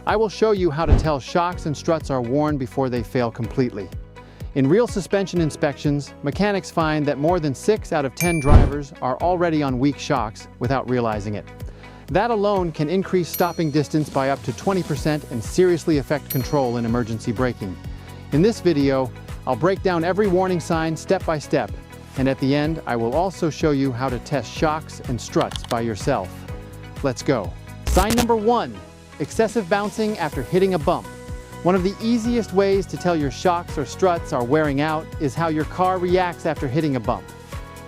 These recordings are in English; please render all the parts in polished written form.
I will show you how to tell shocks and struts are worn before they fail completely. In real suspension inspections, mechanics find that more than 6 out of 10 drivers are already on weak shocks without realizing it. That alone can increase stopping distance by up to 20% and seriously affect control in emergency braking. In this video, I'll break down every warning sign step by step, and at the end, I will also show you how to test shocks and struts by yourself. Let's go. Sign number 1, excessive bouncing after hitting a bump. One of the easiest ways to tell your shocks or struts are wearing out is how your car reacts after hitting a bump.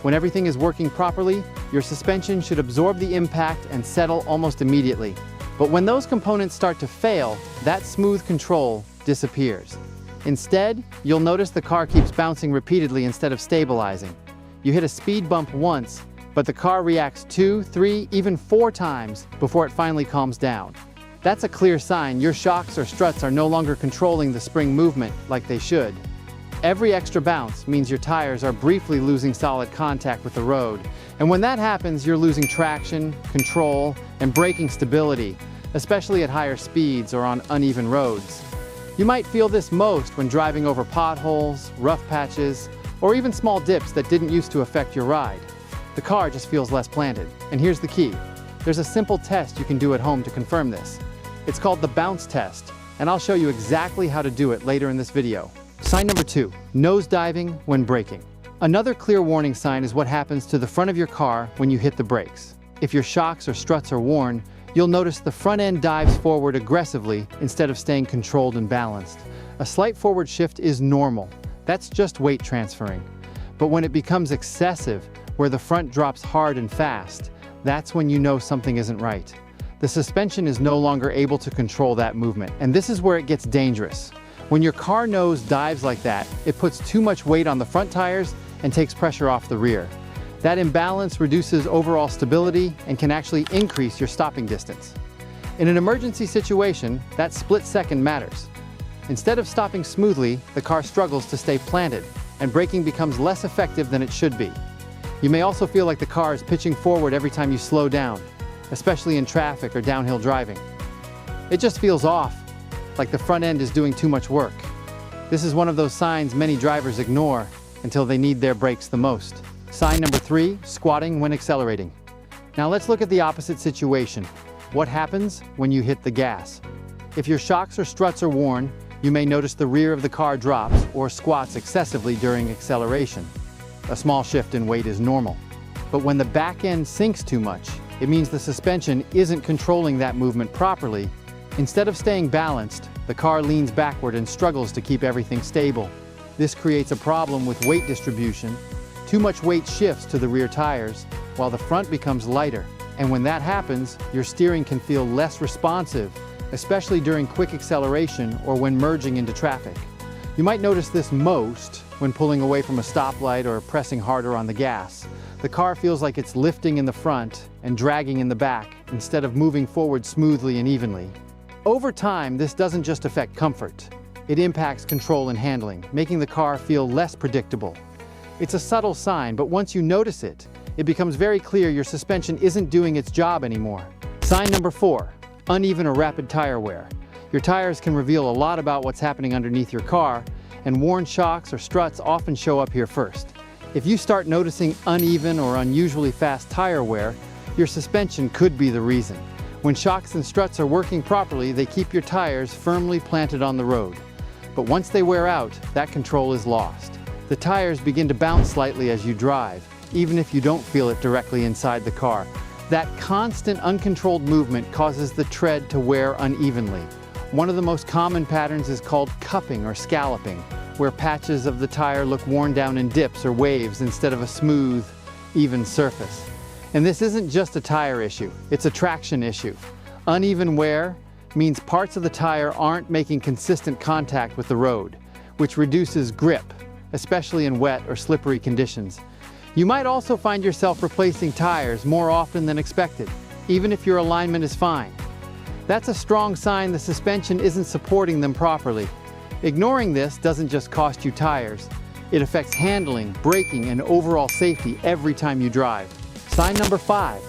When everything is working properly, your suspension should absorb the impact and settle almost immediately. But when those components start to fail, that smooth control disappears. Instead, you'll notice the car keeps bouncing repeatedly instead of stabilizing. You hit a speed bump once, but the car reacts 2, 3, even 4 times before it finally calms down. That's a clear sign your shocks or struts are no longer controlling the spring movement like they should. Every extra bounce means your tires are briefly losing solid contact with the road. And when that happens, you're losing traction, control, and braking stability, especially at higher speeds or on uneven roads. You might feel this most when driving over potholes, rough patches, or even small dips that didn't used to affect your ride. The car just feels less planted. And here's the key. There's a simple test you can do at home to confirm this. It's called the bounce test, and I'll show you exactly how to do it later in this video. Sign number 2, nose diving when braking. Another clear warning sign is what happens to the front of your car when you hit the brakes. If your shocks or struts are worn, you'll notice the front end dives forward aggressively instead of staying controlled and balanced. A slight forward shift is normal. That's just weight transferring. But when it becomes excessive, where the front drops hard and fast, that's when you know something isn't right. The suspension is no longer able to control that movement, and this is where it gets dangerous. When your car nose dives like that, it puts too much weight on the front tires and takes pressure off the rear. That imbalance reduces overall stability and can actually increase your stopping distance. In an emergency situation, that split second matters. Instead of stopping smoothly, the car struggles to stay planted, and braking becomes less effective than it should be. You may also feel like the car is pitching forward every time you slow down, especially in traffic or downhill driving. It just feels off, like the front end is doing too much work. This is one of those signs many drivers ignore until they need their brakes the most. Sign number 3, squatting when accelerating. Now let's look at the opposite situation. What happens when you hit the gas? If your shocks or struts are worn, you may notice the rear of the car drops or squats excessively during acceleration. A small shift in weight is normal. But when the back end sinks too much, it means the suspension isn't controlling that movement properly. Instead of staying balanced, the car leans backward and struggles to keep everything stable. This creates a problem with weight distribution. Too much weight shifts to the rear tires, while the front becomes lighter. And when that happens, your steering can feel less responsive, especially during quick acceleration or when merging into traffic. You might notice this most when pulling away from a stoplight or pressing harder on the gas. The car feels like it's lifting in the front and dragging in the back instead of moving forward smoothly and evenly. Over time, this doesn't just affect comfort. It impacts control and handling, making the car feel less predictable. It's a subtle sign, but once you notice it, it becomes very clear your suspension isn't doing its job anymore. Sign number 4, uneven or rapid tire wear. Your tires can reveal a lot about what's happening underneath your car, and worn shocks or struts often show up here first. If you start noticing uneven or unusually fast tire wear, your suspension could be the reason. When shocks and struts are working properly, they keep your tires firmly planted on the road. But once they wear out, that control is lost. The tires begin to bounce slightly as you drive, even if you don't feel it directly inside the car. That constant, uncontrolled movement causes the tread to wear unevenly. One of the most common patterns is called cupping or scalloping, where patches of the tire look worn down in dips or waves instead of a smooth, even surface. And this isn't just a tire issue, it's a traction issue. Uneven wear means parts of the tire aren't making consistent contact with the road, which reduces grip, especially in wet or slippery conditions. You might also find yourself replacing tires more often than expected, even if your alignment is fine. That's a strong sign the suspension isn't supporting them properly. Ignoring this doesn't just cost you tires, it affects handling, braking, and overall safety every time you drive. Sign number 5,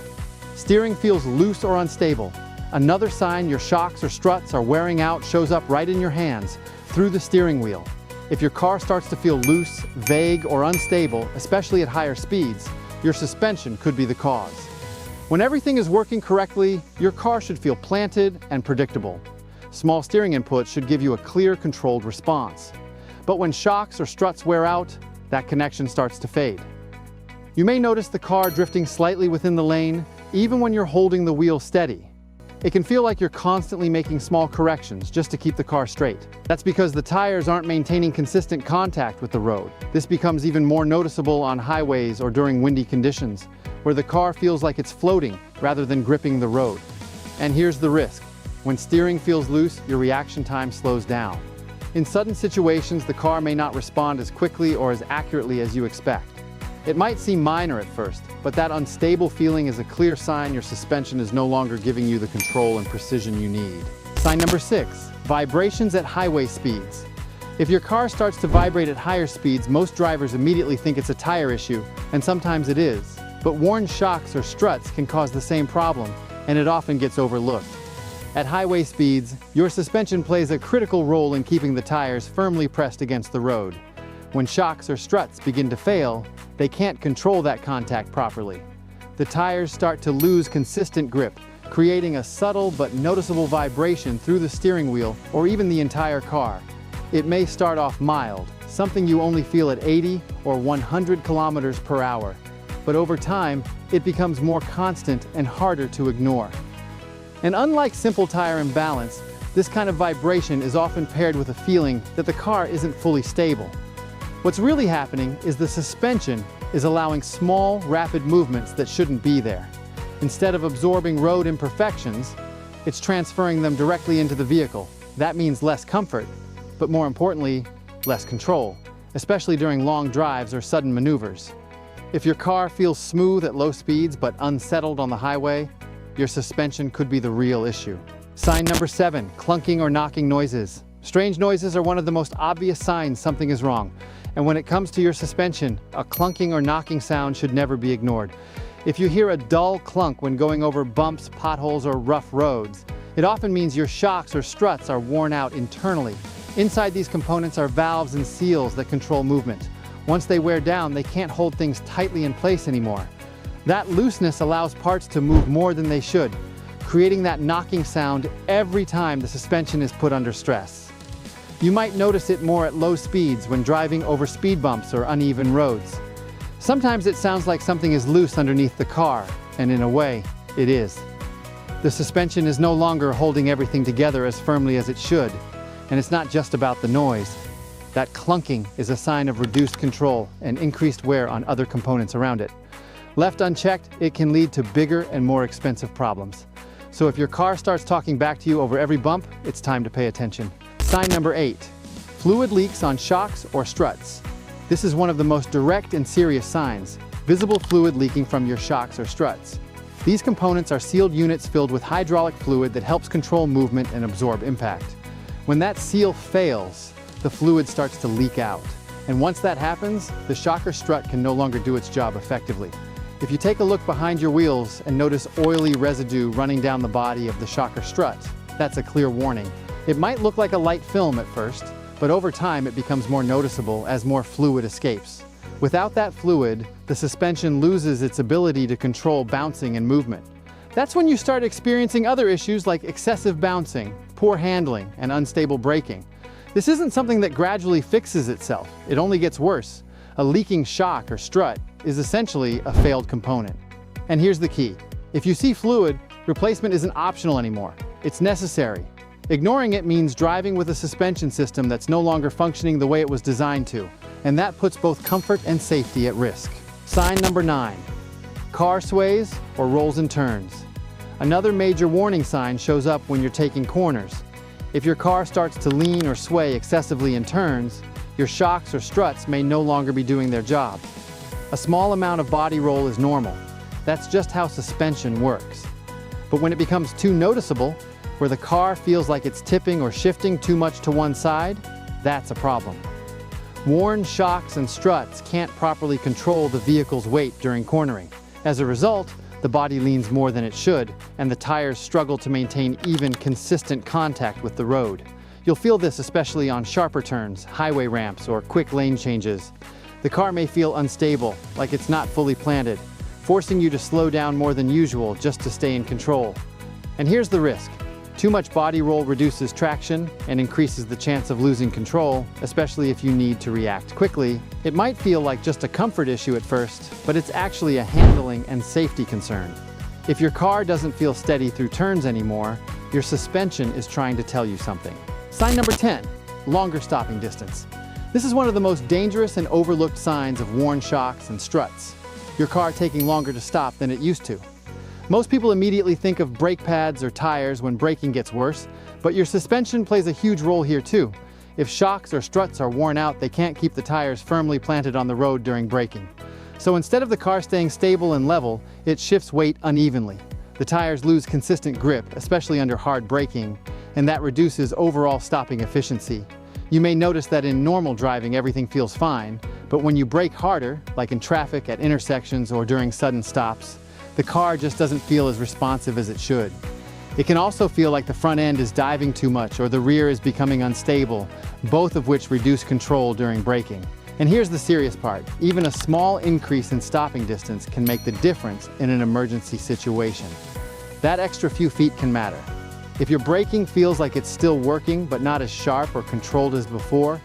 steering feels loose or unstable. Another sign your shocks or struts are wearing out shows up right in your hands, through the steering wheel. If your car starts to feel loose, vague, or unstable, especially at higher speeds, your suspension could be the cause. When everything is working correctly, your car should feel planted and predictable. Small steering inputs should give you a clear, controlled response. But when shocks or struts wear out, that connection starts to fade. You may notice the car drifting slightly within the lane, even when you're holding the wheel steady. It can feel like you're constantly making small corrections just to keep the car straight. That's because the tires aren't maintaining consistent contact with the road. This becomes even more noticeable on highways or during windy conditions, where the car feels like it's floating rather than gripping the road. And here's the risk. When steering feels loose, your reaction time slows down. In sudden situations, the car may not respond as quickly or as accurately as you expect. It might seem minor at first, but that unstable feeling is a clear sign your suspension is no longer giving you the control and precision you need. Sign number 6, vibrations at highway speeds. If your car starts to vibrate at higher speeds, most drivers immediately think it's a tire issue, and sometimes it is. But worn shocks or struts can cause the same problem, and it often gets overlooked. At highway speeds, your suspension plays a critical role in keeping the tires firmly pressed against the road. When shocks or struts begin to fail, they can't control that contact properly. The tires start to lose consistent grip, creating a subtle but noticeable vibration through the steering wheel or even the entire car. It may start off mild, something you only feel at 80 or 100 kilometers per hour, but over time, it becomes more constant and harder to ignore. And unlike simple tire imbalance, this kind of vibration is often paired with a feeling that the car isn't fully stable. What's really happening is the suspension is allowing small, rapid movements that shouldn't be there. Instead of absorbing road imperfections, it's transferring them directly into the vehicle. That means less comfort, but more importantly, less control, especially during long drives or sudden maneuvers. If your car feels smooth at low speeds but unsettled on the highway, your suspension could be the real issue. Sign number 7, clunking or knocking noises. Strange noises are one of the most obvious signs something is wrong. And when it comes to your suspension, a clunking or knocking sound should never be ignored. If you hear a dull clunk when going over bumps, potholes, or rough roads, it often means your shocks or struts are worn out internally. Inside these components are valves and seals that control movement. Once they wear down, they can't hold things tightly in place anymore. That looseness allows parts to move more than they should, creating that knocking sound every time the suspension is put under stress. You might notice it more at low speeds when driving over speed bumps or uneven roads. Sometimes it sounds like something is loose underneath the car, and in a way, it is. The suspension is no longer holding everything together as firmly as it should, and it's not just about the noise. That clunking is a sign of reduced control and increased wear on other components around it. Left unchecked, it can lead to bigger and more expensive problems. So if your car starts talking back to you over every bump, it's time to pay attention. Sign number 8, fluid leaks on shocks or struts. This is one of the most direct and serious signs, visible fluid leaking from your shocks or struts. These components are sealed units filled with hydraulic fluid that helps control movement and absorb impact. When that seal fails, the fluid starts to leak out. And once that happens, the shock or strut can no longer do its job effectively. If you take a look behind your wheels and notice oily residue running down the body of the shock or strut, that's a clear warning. It might look like a light film at first, but over time it becomes more noticeable as more fluid escapes. Without that fluid, the suspension loses its ability to control bouncing and movement. That's when you start experiencing other issues like excessive bouncing, poor handling, and unstable braking. This isn't something that gradually fixes itself. It only gets worse. A leaking shock or strut is essentially a failed component. And here's the key. If you see fluid, replacement isn't optional anymore. It's necessary. Ignoring it means driving with a suspension system that's no longer functioning the way it was designed to, and that puts both comfort and safety at risk. Sign number 9, car sways or rolls and turns. Another major warning sign shows up when you're taking corners. If your car starts to lean or sway excessively in turns, your shocks or struts may no longer be doing their job. A small amount of body roll is normal. That's just how suspension works. But when it becomes too noticeable, where the car feels like it's tipping or shifting too much to one side, that's a problem. Worn shocks and struts can't properly control the vehicle's weight during cornering. As a result, the body leans more than it should, and the tires struggle to maintain even, consistent contact with the road. You'll feel this especially on sharper turns, highway ramps, or quick lane changes. The car may feel unstable, like it's not fully planted, forcing you to slow down more than usual just to stay in control. And here's the risk. Too much body roll reduces traction and increases the chance of losing control, especially if you need to react quickly. It might feel like just a comfort issue at first, but it's actually a handling and safety concern. If your car doesn't feel steady through turns anymore, your suspension is trying to tell you something. Sign number 10, longer stopping distance. This is one of the most dangerous and overlooked signs of worn shocks and struts. Your car taking longer to stop than it used to. Most people immediately think of brake pads or tires when braking gets worse, but your suspension plays a huge role here too. If shocks or struts are worn out, they can't keep the tires firmly planted on the road during braking. So instead of the car staying stable and level, it shifts weight unevenly. The tires lose consistent grip, especially under hard braking, and that reduces overall stopping efficiency. You may notice that in normal driving everything feels fine, but when you brake harder, like in traffic, at intersections, or during sudden stops, the car just doesn't feel as responsive as it should. It can also feel like the front end is diving too much or the rear is becoming unstable, both of which reduce control during braking. And here's the serious part. Even a small increase in stopping distance can make the difference in an emergency situation. That extra few feet can matter. If your braking feels like it's still working but not as sharp or controlled as before,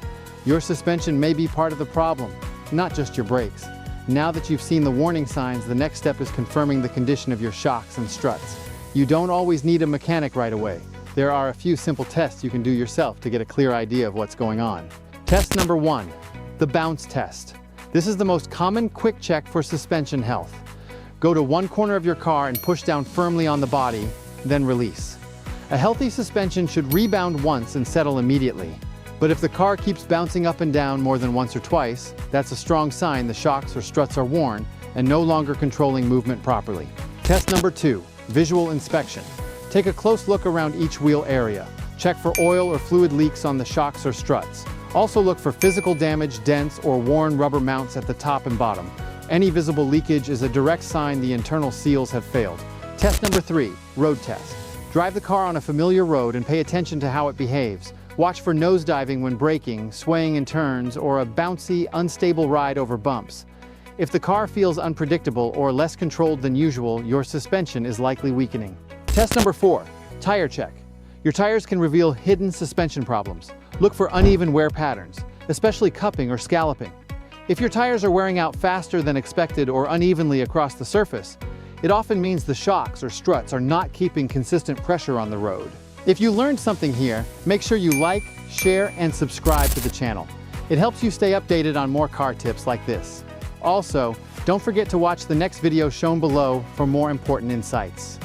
your suspension may be part of the problem, not just your brakes. Now that you've seen the warning signs, the next step is confirming the condition of your shocks and struts. You don't always need a mechanic right away. There are a few simple tests you can do yourself to get a clear idea of what's going on. Test number 1, the bounce test. This is the most common quick check for suspension health. Go to one corner of your car and push down firmly on the body, then release. A healthy suspension should rebound once and settle immediately. But if the car keeps bouncing up and down more than once or twice, that's a strong sign the shocks or struts are worn and no longer controlling movement properly. Test number 2, visual inspection. Take a close look around each wheel area. Check for oil or fluid leaks on the shocks or struts. Also look for physical damage, dents, or worn rubber mounts at the top and bottom. Any visible leakage is a direct sign the internal seals have failed. Test number 3, road test. Drive the car on a familiar road and pay attention to how it behaves. Watch for nosediving when braking, swaying in turns, or a bouncy, unstable ride over bumps. If the car feels unpredictable or less controlled than usual, your suspension is likely weakening. Test number 4, tire check. Your tires can reveal hidden suspension problems. Look for uneven wear patterns, especially cupping or scalloping. If your tires are wearing out faster than expected or unevenly across the surface, it often means the shocks or struts are not keeping consistent pressure on the road. If you learned something here, make sure you like, share, and subscribe to the channel. It helps you stay updated on more car tips like this. Also, don't forget to watch the next video shown below for more important insights.